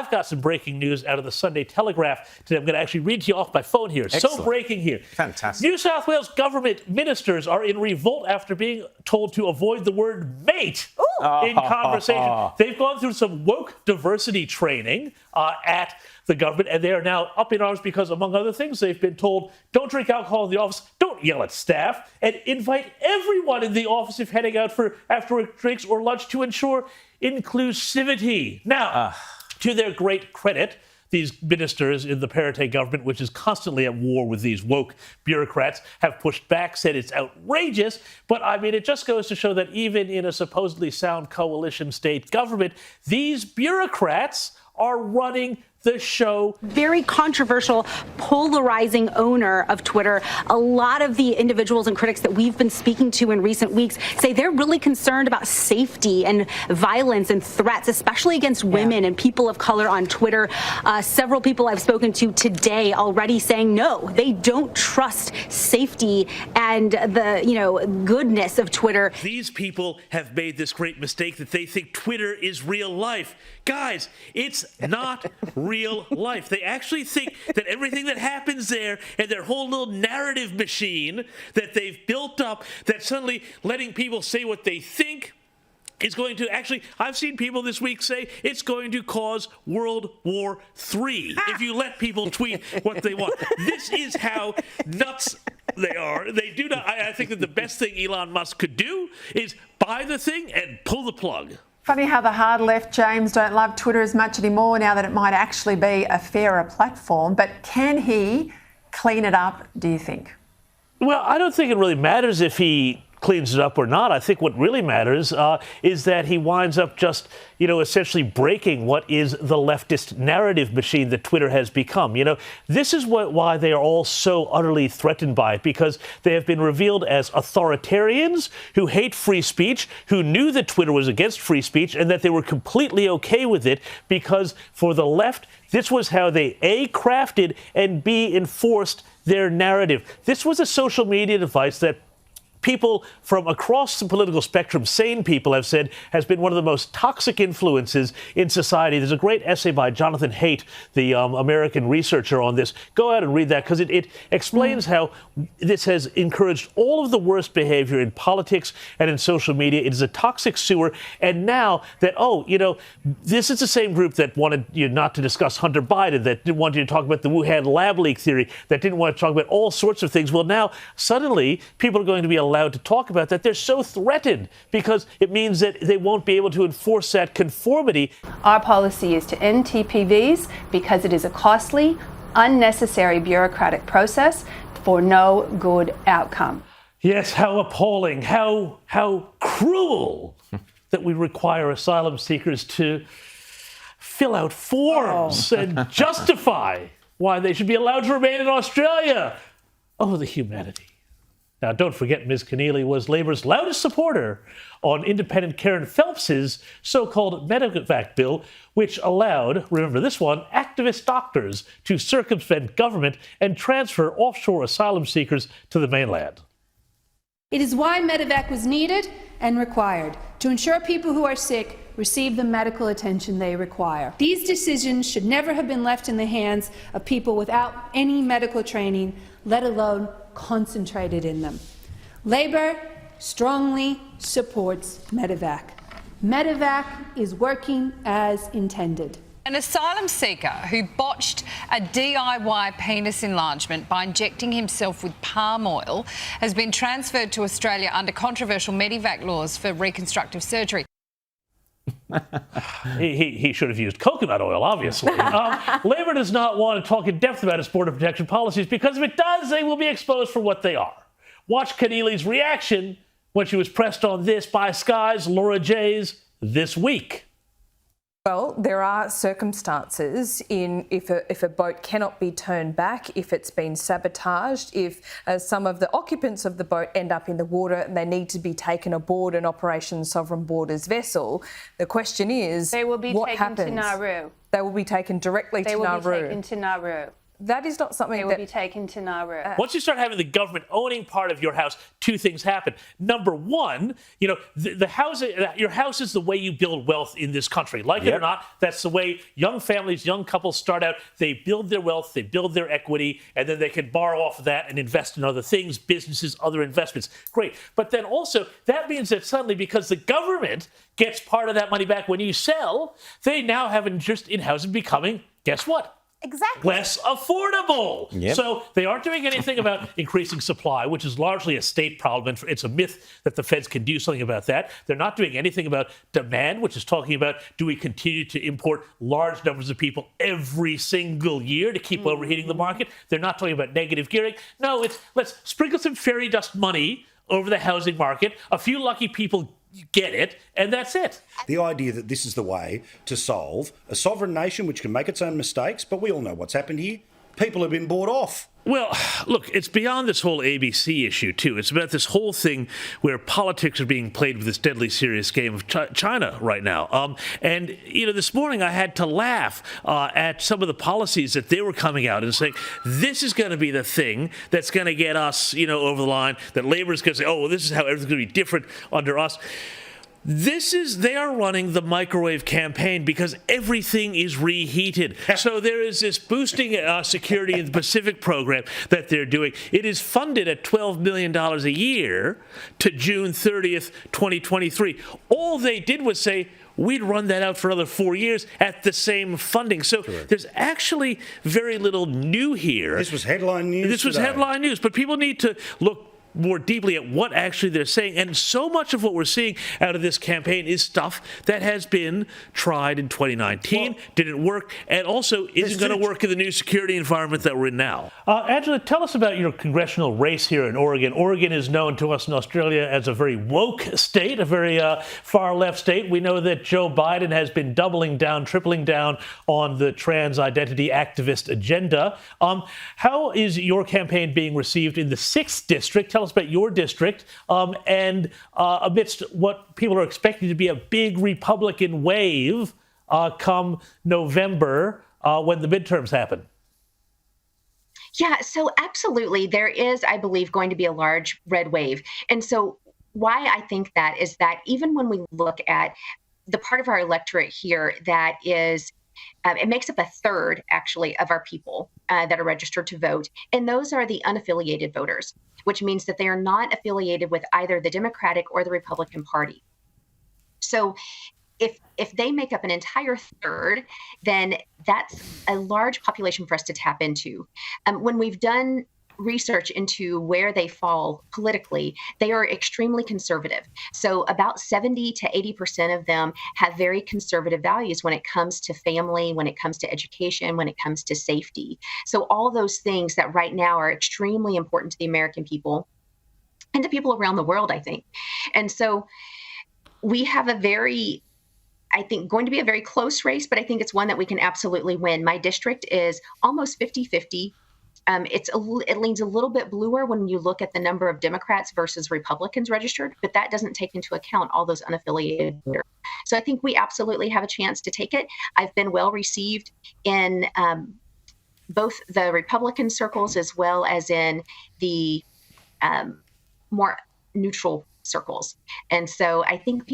I've got some breaking news out of the Sunday Telegraph today. I'm going to actually read to you off my phone here. Excellent. So breaking here. Fantastic. New South Wales government ministers are in revolt after being told to avoid the word mate in conversation. They've gone through some woke diversity training at the government, and they are now up in arms because, among other things, they've been told, don't drink alcohol in the office, don't yell at staff, and invite everyone in the office if heading out for after-work drinks or lunch to ensure inclusivity. Now, to their great credit, these ministers in the Parité government, which is constantly at war with these woke bureaucrats, have pushed back, said it's outrageous. But, I mean, it just goes to show that even in a supposedly sound coalition state government, these bureaucrats are running the show. Very controversial, polarizing owner of Twitter. A lot of the individuals and critics that we've been speaking to in recent weeks say they're really concerned about safety and violence and threats, especially against women and people of color on Twitter. Several people I've spoken to today already saying no, they don't trust safety and the goodness of Twitter. These people have made this great mistake that they think Twitter is real life. Guys, it's not real life. They actually think that everything that happens there and their whole little narrative machine that they've built up, that suddenly letting people say what they think is going to actually, I've seen people this week say it's going to cause World War III if you let people tweet what they want. This is how nuts they are. They do not. I think that the best thing Elon Musk could do is buy the thing and pull the plug. Funny how the hard left, James, don't love Twitter as much anymore now that it might actually be a fairer platform. But can he clean it up, do you think? Well, I don't think it really matters if he cleans it up or not. I think what really matters is that he winds up just, essentially breaking what is the leftist narrative machine that Twitter has become. This is why they are all so utterly threatened by it, because they have been revealed as authoritarians who hate free speech, who knew that Twitter was against free speech and that they were completely okay with it because for the left, this was how they A, crafted and B, enforced their narrative. This was a social media device that people from across the political spectrum, sane people, have said has been one of the most toxic influences in society. There's a great essay by Jonathan Haidt, the American researcher on this. Go out and read that because it explains how this has encouraged all of the worst behavior in politics and in social media. It is a toxic sewer. And now that, this is the same group that wanted you not to discuss Hunter Biden, that didn't want you to talk about the Wuhan lab leak theory, that didn't want to talk about all sorts of things. Well, now suddenly people are going to be allowed to talk about that. They're so threatened because it means that they won't be able to enforce that conformity. Our policy is to end TPVs because it is a costly, unnecessary bureaucratic process for no good outcome. Yes, how appalling, how cruel that we require asylum seekers to fill out forms and justify why they should be allowed to remain in Australia. Oh, the humanity. Now, don't forget, Ms. Keneally was Labor's loudest supporter on independent Karen Phelps's so-called Medevac bill, which allowed, remember this one, activist doctors to circumvent government and transfer offshore asylum seekers to the mainland. It is why Medevac was needed and required, to ensure people who are sick receive the medical attention they require. These decisions should never have been left in the hands of people without any medical training, let alone concentrated in them. Labor strongly supports Medevac. Medevac is working as intended. An asylum seeker who botched a DIY penis enlargement by injecting himself with palm oil has been transferred to Australia under controversial Medevac laws for reconstructive surgery. He should have used coconut oil, obviously. Labor does not want to talk in depth about its border protection policies because if it does, they will be exposed for what they are. Watch Keneally's reaction when she was pressed on this by Sky's Laura Jays this week. Well, there are circumstances in if a boat cannot be turned back, if it's been sabotaged, if some of the occupants of the boat end up in the water and they need to be taken aboard an Operation Sovereign Borders vessel. The question is, They will be what taken happens? to Nauru. They will be taken directly to Nauru. They will be taken to Nauru. that is not something It will that be taken to Nauru. Once you start having the government owning part of your house, two things happen. Number one, the house, your house is the way you build wealth in this country. Like it or not, that's the way young families, young couples start out. They build their wealth, they build their equity, and then they can borrow off of that and invest in other things, businesses, other investments. Great. But then also, that means that suddenly, because the government gets part of that money back when you sell, they now have an interest in housing becoming, guess what? Exactly. Less affordable. Yep. So they aren't doing anything about increasing supply, which is largely a state problem. And it's a myth that the feds can do something about that. They're not doing anything about demand, which is talking about, do we continue to import large numbers of people every single year to keep overheating the market? They're not talking about negative gearing. No, it's let's sprinkle some fairy dust money over the housing market. A few lucky people get it, and that's it. The idea that this is the way to solve a sovereign nation which can make its own mistakes, but we all know what's happened here. People have been bought off. Well, look, it's beyond this whole ABC issue, too. It's about this whole thing where politics are being played with this deadly serious game of China right now. And, this morning I had to laugh at some of the policies that they were coming out and saying, this is going to be the thing that's going to get us, over the line, that labor is going to say, oh, well, this is how everything's going to be different under us. They are running the microwave campaign because everything is reheated. So there is this boosting security in the Pacific program that they're doing. It is funded at $12 million a year to June 30th, 2023. All they did was say, we'd run that out for another 4 years at the same funding. So there's actually very little new here. This was headline news Headline news, but people need to look more deeply at what actually they're saying. And so much of what we're seeing out of this campaign is stuff that has been tried in 2019, didn't work, and also isn't going to work in the new security environment that we're in now. Angela, tell us about your congressional race here in Oregon. Oregon is known to us in Australia as a very woke state, a very far-left state. We know that Joe Biden has been doubling down, tripling down on the trans identity activist agenda. How is your campaign being received in the 6th district? Tell us about your district and amidst what people are expecting to be a big Republican wave come November when the midterms happen. Yeah, so absolutely. There is, I believe, going to be a large red wave. And so why I think that is that even when we look at the part of our electorate here that is it makes up a third, actually, of our people that are registered to vote. And those are the unaffiliated voters, which means that they are not affiliated with either the Democratic or the Republican Party. So if they make up an entire third, then that's a large population for us to tap into. When we've done research into where they fall politically, they are extremely conservative. So about 70 to 80% of them have very conservative values when it comes to family, when it comes to education, when it comes to safety. So all those things that right now are extremely important to the American people and to people around the world, I think. And so we have going to be a very close race, but I think it's one that we can absolutely win. My district is almost 50-50. It leans a little bit bluer when you look at the number of Democrats versus Republicans registered, but that doesn't take into account all those unaffiliated voters. So I think we absolutely have a chance to take it. I've been well received in both the Republican circles as well as in the more neutral circles. And so I think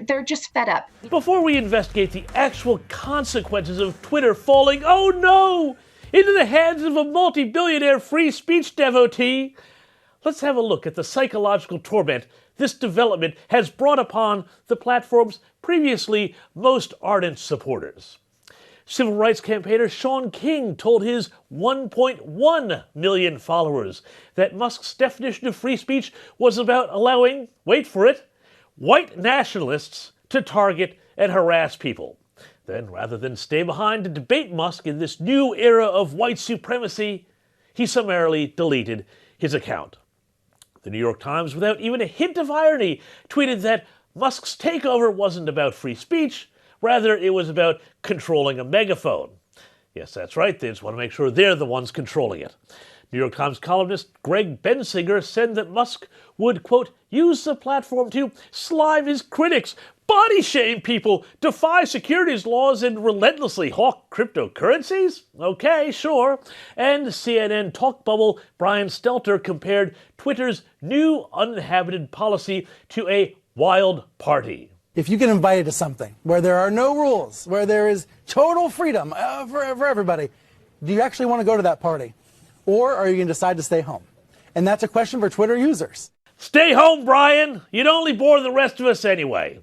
they're just fed up. Before we investigate the actual consequences of Twitter falling, oh no, into the hands of a multi-billionaire free speech devotee, let's have a look at the psychological torment this development has brought upon the platform's previously most ardent supporters. Civil rights campaigner Shaun King told his 1.1 million followers that Musk's definition of free speech was about allowing, wait for it, white nationalists to target and harass people. Then, rather than stay behind and debate Musk in this new era of white supremacy, he summarily deleted his account. The New York Times, without even a hint of irony, tweeted that Musk's takeover wasn't about free speech, rather it was about controlling a megaphone. Yes, that's right, they just want to make sure they're the ones controlling it. New York Times columnist Greg Bensinger said that Musk would, quote, use the platform to slime his critics, body shame people, defy securities laws, and relentlessly hawk cryptocurrencies? Okay, sure. And CNN talk bubble Brian Stelter compared Twitter's new uninhabited policy to a wild party. If you get invited to something where there are no rules, where there is total freedom for everybody, do you actually want to go to that party? Or are you going to decide to stay home? And that's a question for Twitter users. Stay home, Brian. You'd only bore the rest of us anyway.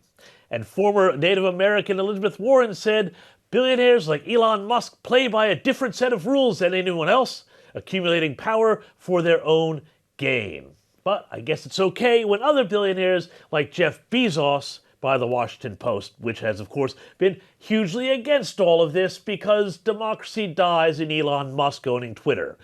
And former Native American Elizabeth Warren said, billionaires like Elon Musk play by a different set of rules than anyone else, accumulating power for their own gain. But I guess it's okay when other billionaires like Jeff Bezos, by the Washington Post, which has, of course, been hugely against all of this because democracy dies in Elon Musk owning Twitter.